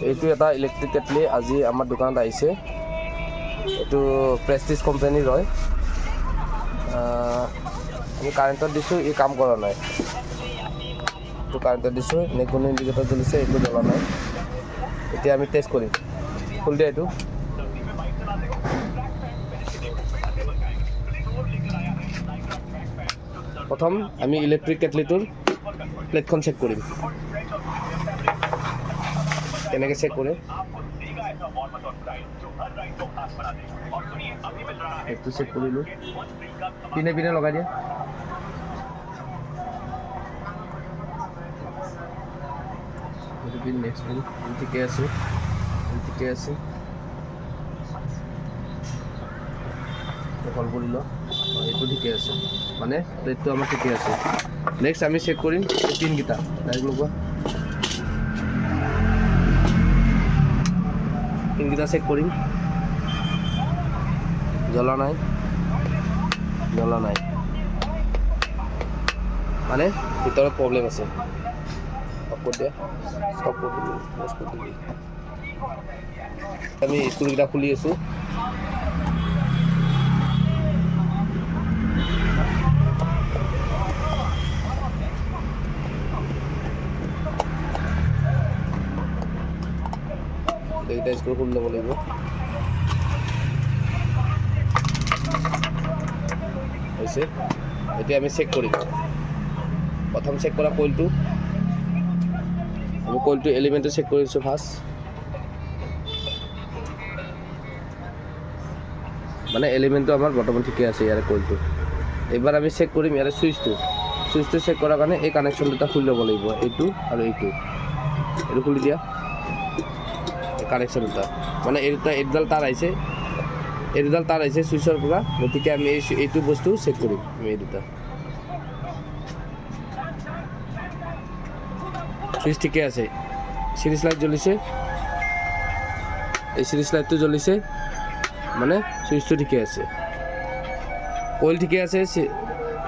এইটো এটা ইলেক্ট্ৰিক কেটলি আজি আমাৰ দোকানত আহিছে। এইটো প্ৰেষ্টিজ কোম্পানীৰ হয়। আমি কাৰেণ্টত দিছোঁ, ই কাম কৰা নাই। এইটো কাৰেণ্টত দিছোঁ, কোনো ইণ্ডিকেটৰ জ্বলিছে, এইটো জ্বলা নাই। এতিয়া আমি টেষ্ট কৰিম। খুল দিয়া এইটো। প্ৰথম আমি ইলেক্ট্ৰিক কেটলিটোৰ প্লেটখন চেক কৰিম। কেনেকৈ চেক কৰে সেইটো চেক কৰিলোঁ। পিনে পিনে লগাই দিয়া। এইটো পিন নেক্সট পিন ঠিকে আছে, ঠিকে আছে। কল কৰি লওঁ, এইটো ঠিকে আছে, মানে প্লেটটো আমাৰ ঠিকে আছে। নেক্সট আমি চেক কৰিম পিনকেইটা। ডাইৰেক্ট লগোৱা পিনকেইটা চেক কৰিম। জ্বলা নাই, জ্বলা নাই, মানে ভিতৰত প্ৰব্লেম আছে। অফ কৰি দিয়া, ষ্টপ কৰি দিলোঁ, ক্ল'জ কৰি দিলোঁ। আমি স্ক্ৰুকেইটা খুলি আছোঁ। এইকেইটা স্ক্ৰু খুলি ল'ব লাগিব। হৈছে, এতিয়া আমি চেক কৰিম। প্ৰথম চেক কৰা কইলটো, আমি কইলটো এলিমেণ্টটো চেক কৰিছোঁ ফাৰ্ষ্ট। মানে এলিমেণ্টটো আমাৰ বৰ্তমান ঠিকে আছে ইয়াৰে কইলটো। এইবাৰ আমি চেক কৰিম ইয়াৰে চুইচটো চেক কৰাৰ কাৰণে এই কানেকশ্যন দুটা খুলি ল'ব লাগিব, এইটো আৰু এইটো খুলি দিয়া। কানেকশ্যন দুটা মানে এইডাল তাৰ আহিছে, এইডাল তাৰ আহিছে চুইচৰ পৰা। গতিকে আমি এইটো বস্তু চেক কৰিম। আমি এই দুটা চুইচ ঠিকে আছে, সিরিজ লাইট জ্বলিছে, এই সিরিজ লাইটটো জ্বলিছে, মানে সুইচটো ঠিকে আছে, কইল ঠিকে আছে,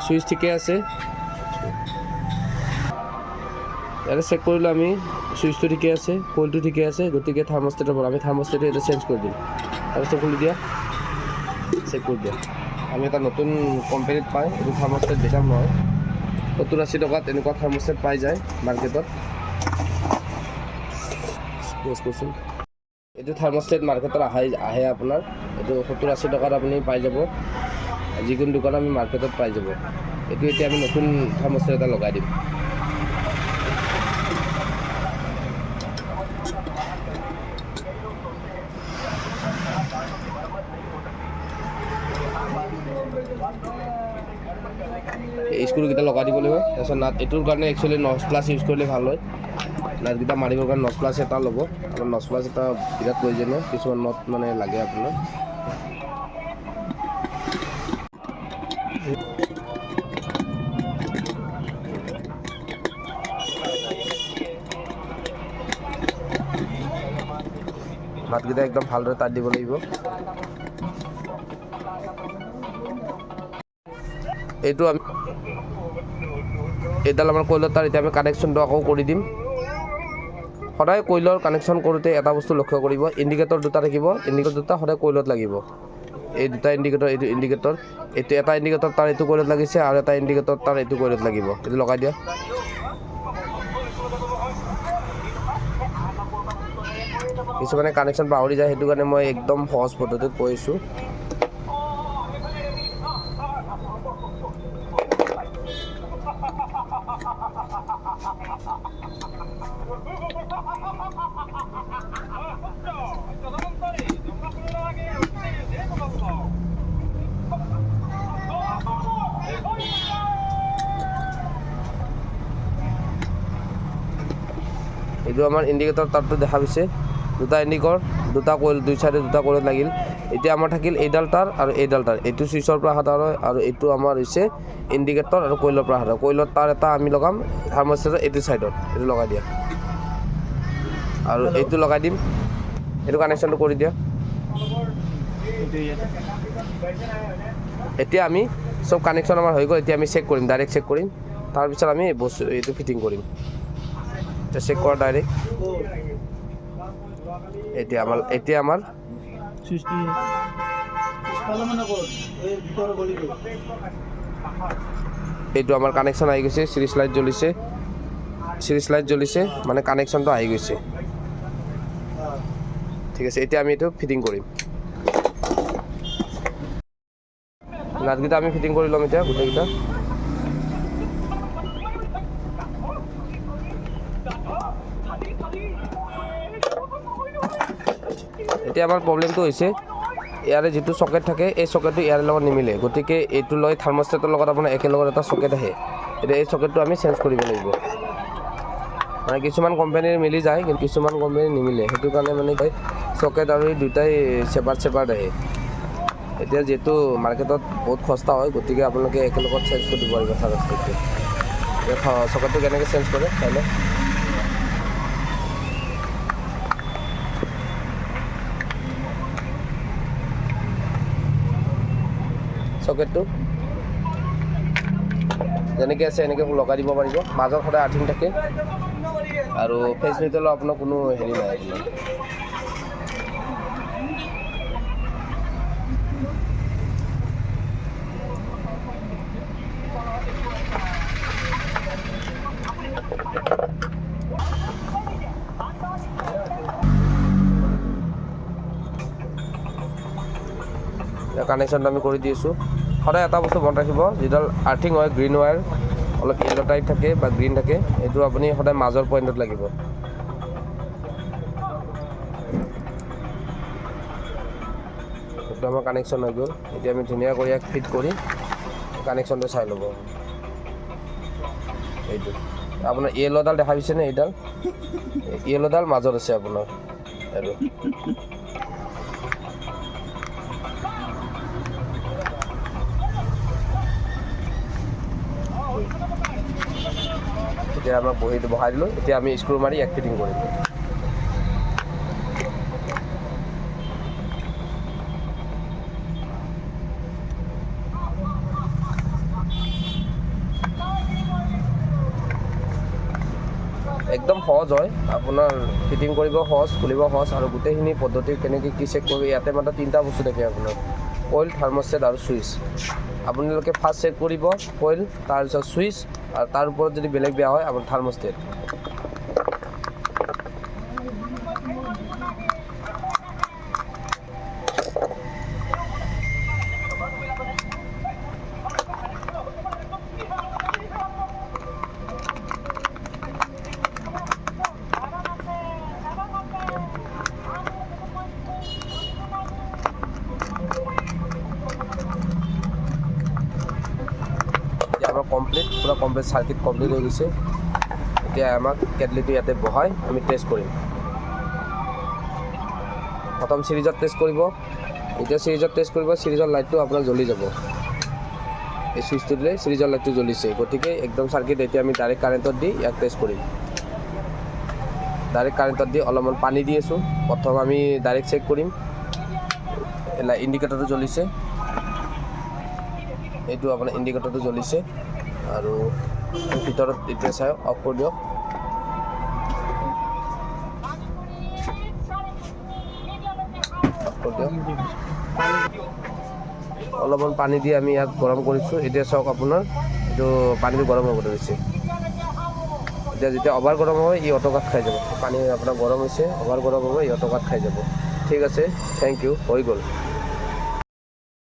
সুইচ ঠিকে আছে। ইয়াতে চেক কৰিলোঁ আমি, সুইচটো ঠিকে আছে, কইলটো ঠিকে আছে। গতিকে থাৰ্মষ্টেটৰ পৰা আমি থাৰ্মষ্টেটটো এটা চেঞ্জ কৰি দিম। তাৰপিছত খুলি দিয়া, চেক কৰি দিয়া। আমি এটা নতুন কোম্পানীত পাই, এইটো থাৰ্মষ্টেট বেছি দাম নহয়, 70-80 টকাত এনেকুৱা থাৰ্মষ্টেট পাই যায় মাৰ্কেটত। এইটো থাৰ্মষ্টেট মাৰ্কেটত আহে আপোনাৰ, এইটো 70-80 টকাত আপুনি পাই যাব। যিকোনো দোকানত আমি মাৰ্কেটত পাই যাব। এইটো এতিয়া আমি নতুন থাৰ্মষ্টেট এটা লগাই দিম। এই স্ক্ৰুকেইটা লগাই দিব লাগিব। তাৰপিছত নাট, এইটোৰ কাৰণে একচুৱেলি নচ প্লাছ ইউজ কৰিলে ভাল হয়। নাটকেইটা মাৰিবৰ কাৰণে নচ প্লাছ এটা ল'ব। আৰু নচ প্লাছ এটা বিৰাট প্ৰয়োজনীয়, কিছুমান নট মানে লাগে আপোনাৰ। নাটকেইটা একদম ভালদৰে টাইট দিব লাগিব। এইটো আমি এইডাল আমাৰ কইলৰ তাৰ, এতিয়া আমি কানেকশ্যনটো আকৌ কৰি দিম। সদায় কইলৰ কানেকশ্যন কৰোঁতে এটা বস্তু লক্ষ্য কৰিব, ইণ্ডিকেটৰ দুটা থাকিব, ইণ্ডিকেটৰ দুটা সদায় কইলত লাগিব। এই দুটা ইণ্ডিকেটৰ, এইটো ইণ্ডিকেটৰ, এইটো এটা ইণ্ডিকেটৰ তাৰ এইটো কইলত লাগিছে, আৰু এটা ইণ্ডিকেটৰ তাৰ এইটো কইলত লাগিব। এইটো লগাই দিয়া। কিছুমানে কানেকশ্যন পাহৰি যায়, সেইটো কাৰণে মই একদম সহজ পদ্ধতিত কৈ আছোঁ। এইটো আমাৰ ইণ্ডিকেটৰ তাৰটো দেখা পাইছে, দুটা ইণ্ডিকেটৰ, দুটা কইল, দুই চাইডে দুটা কইলত লাগিল। এতিয়া আমাৰ থাকিল এইডাল তাৰ আৰু এইডাল তাৰ, এইটো চুইচৰ পৰা হাত হয়, আৰু এইটো আমাৰ হৈছে ইণ্ডিকেটৰ আৰু কইলৰ পৰা হাত। কইলৰ তাৰ এটা আমি লগাম থাৰ্মষ্টেটৰ এইটো চাইডত, এইটো লগাই দিয়া, আৰু এইটো লগাই দিম। এইটো কানেকশ্যনটো কৰি দিয়া। এতিয়া আমি সব কানেকশ্যন আমাৰ হৈ গ'ল। এতিয়া আমি চেক কৰিম, ডাইৰেক্ট চেক কৰিম। তাৰপিছত আমি বস্তু এইটো ফিটিং কৰিম। চেক কৰা ডাইৰেক্ট। এতিয়া আমাৰ এইটো আমাৰ কানেকশ্যন আহি গৈছে, চিৰিজ লাইট জ্বলিছে মানে কানেকশ্যনটো আহি গৈছে। ঠিক আছে, এতিয়া আমি এইটো ফিটিং কৰিম। নাটকেইটা আমি ফিটিং কৰি ল'ম এতিয়া গোটেইকেইটা। এতিয়া আমাৰ প্ৰব্লেমটো হৈছে ইয়াৰে যিটো চকেট থাকে এই চকেটটো ইয়াৰ লগত নিমিলে, গতিকে এইটো লৈ থাৰ্মষ্টেটৰ লগত আপোনাৰ একেলগত এটা চকেট আহে। এতিয়া এই চকেটটো আমি চেঞ্জ কৰিব লাগিব। মানে কিছুমান কোম্পানীৰ মিলি যায় কিন্তু কিছুমান কোম্পানীৰ নিমিলে, সেইটো কাৰণে মানে চকেট আৰু এই দুটাই ছেপাৰেট আহে। এতিয়া যিহেতু মাৰ্কেটত বহুত সস্তা হয়, গতিকে আপোনালোকে একেলগত চেঞ্জ কৰি দিব পাৰিব থাৰ্মষ্টেটটো। এতিয়া চকেটটো কেনেকৈ চেঞ্জ কৰে চাই লওক। চকেটটো যেনেকৈ আছে এনেকৈ লগাই দিব পাৰিব। মাজত সদায় আৰ্থিং থাকে আৰু ফেচ নিউট্ৰেলৰ আপোনাৰ কোনো হেৰি নাই আপোনাৰ। কানেকশ্যনটো আমি কৰি দি আছোঁ। সদায় এটা বস্তু মনত ৰাখিব, যিডাল আৰ্থিং হয় গ্ৰীণ ৱায়াৰ অলপ য়েল্লো টাইপ থাকে বা গ্ৰীণ থাকে, এইটো আপুনি সদায় মাজৰ পইণ্টত লাগিব। এইটো আমাৰ কানেকশ্যন হৈ গ'ল। এতিয়া আমি ধুনীয়াকৈ ইয়াক ফিট কৰি কানেকশ্যনটো চাই ল'ব। এইটো আপোনাৰ য়েল্লোডাল দেখা পাইছেনে? এইডাল য়েল্লোডাল মাজত আছে আপোনাৰ আৰু এতিয়া আমাক বহীটো বহাই দিলোঁ। এতিয়া আমি স্ক্ৰু মাৰি এক ফিটিং কৰিম। একদম সহজ হয়, আপোনাৰ ফিটিং কৰিব সহজ, খুলিব সহজ আৰু গোটেইখিনি পদ্ধতি কেনেকৈ কি চেক কৰিব। ইয়াতে মাত্ৰ 3টা বস্তু থাকে আপোনাৰ, কইল, থাৰ্মষ্টেট আৰু চুইচ। আপোনালোকে ফাৰ্ষ্ট চেক কৰিব কইল, তাৰপিছত চুইচ আৰু তাৰ ওপৰত যদি বেলেগ বেয়া হয় আপোনাৰ থাৰ্মষ্টেট। আমাৰ পুৰা কমপ্লিট চাৰ্কিট কমপ্লিট হৈ গৈছে। এতিয়া আমাক কেটলিটো ইয়াতে বহাই আমি টেষ্ট কৰিম। প্ৰথম চিৰিজত টেষ্ট কৰিব। এতিয়া চিৰিজত টেষ্ট কৰিব, চিৰিজৰ লাইটটো আপোনাৰ জ্বলি যাব। এই চুইচটো দিলে চিৰিজৰ লাইটটো জ্বলিছে, গতিকে একদম চাৰ্কিট। এতিয়া আমি ডাইৰেক্ট কাৰেণ্টত দি ইয়াক টেষ্ট কৰিম। ডাইৰেক্ট কাৰেণ্টত দি অলপমান পানী দি আছোঁ। প্ৰথম আমি ডাইৰেক্ট চেক কৰিম। ইণ্ডিকেটৰটো জ্বলিছে, এইটো আপোনাৰ ইণ্ডিকেটৰটো জ্বলিছে আৰু ভিতৰত এতিয়া চাই অফ কৰি দিয়ক। অলপমান পানী দি আমি ইয়াক গৰম কৰিছোঁ। এতিয়া চাওক আপোনাৰ এইটো পানীটো গৰম হ'ব ধৰিছে। এতিয়া যেতিয়া অভাৰ গৰম হয় ই অট'কাট খাই যাব। পানী আপোনাৰ গৰম হৈছে, অভাৰ গৰম হ'ব ই অট'কাট খাই যাব। ঠিক আছে, থেংক ইউ, হৈ গ'ল।